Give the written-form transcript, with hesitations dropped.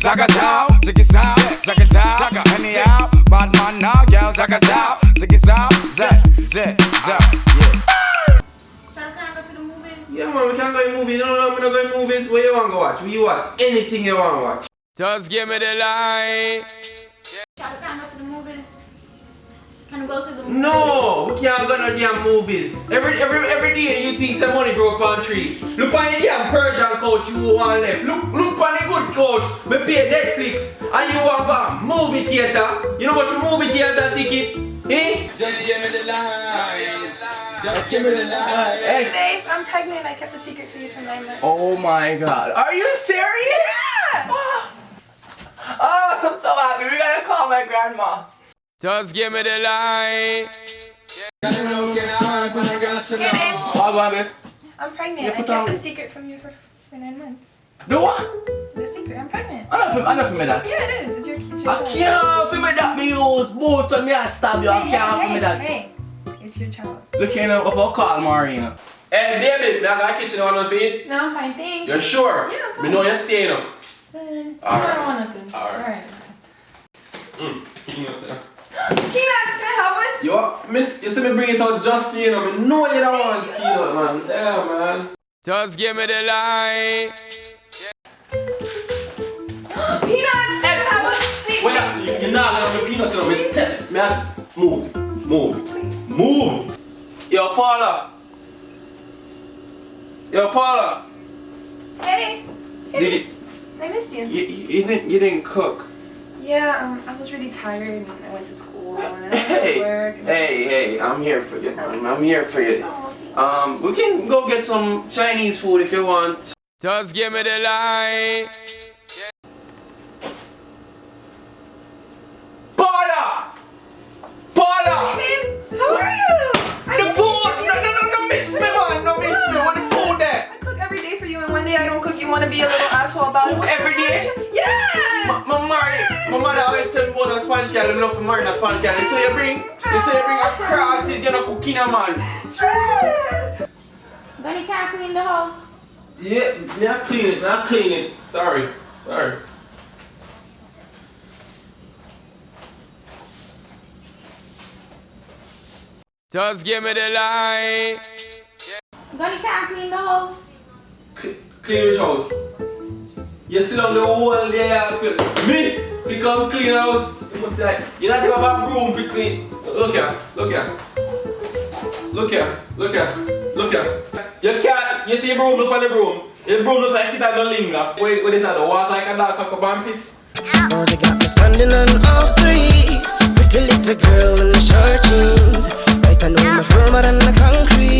Zaga Zao, Ziggy Zao, Zaga Zao, anyhow, bad man now, girl, Zaga Zao, Ziggy Zao, Zao, yeah. Trying to go to the movies? Yeah, man, we can go to movies. No, we're not going to movies. Where you want to go watch? Where you watch? Anything you want to watch. Just give me the line. Try to go to the movies? Can we go to the movies? No, we can't go to damn movies. Every day you think some money grow up on tree. Look on the damn Persian couch you want left. Look on the good couch. Me pay Netflix. And you want a movie theater. You know what the movie theater ticket? Eh? Just give me the line. Just give me the line. Hey. Babe, I'm pregnant. I kept a secret for you for 9 months. Oh my god. Are you serious? Yeah! Oh, I'm so happy. We gotta call my grandma. Just give me the line. Hey, babe. What about this? I'm pregnant. Yeah, I put kept down- a secret from you for 9 months. The what? The secret. I'm pregnant. I don't feel that. Yeah, it is. It's your I child. can't feel that me use both on me I stab you. I can't feel that. Hey, it's your child. Look here now, if I call Marina. Hey baby, me I got kitchen on the feed. No, I'm fine. Thanks. You're sure? Yeah, I'm fine. Me know you're staying up. I don't want nothing. Alright. Peanuts, can I have one? You see me bring it out just for you know. Me know you don't want peanut, man. Yeah, man. Just give me the line. Peanuts, can I have one? Please. Wait, you're not gonna have peanut, you know. Me tell me I move. Yo, Paula. Hey. Did I missed you. you didn't cook. Yeah, I was really tired and I went to school and I went to work. And Hey, I'm here for you, man. I'm here for you. Oh, We can go get some Chinese food if you want. Just give me the line. Paula! babe, how are you? The food! No, miss me, man. No, miss me. What the food there? I cook every day for you and one day I don't cook. You want to be a little asshole about it? Every day? Yeah! My mother always tell me about a Spanish girl. I love to marry a Spanish girl. So you bring a crosses, you're not cooking a man. Gunny can't clean the house. Yeah, not clean it. Sorry. Just give me the line. Gunny can't clean the house. Clean which house? You sit on the whole day and me come clean house. You must say, you not even have a broom to clean. Look here. You can't, you see broom, look on the broom. The broom look like it has no linger. What is that, the walk like a dog cock and piss? Cause you got me standing on all threes. Pretty little girl in the short jeans. Right, I know I'm firmer than the concrete.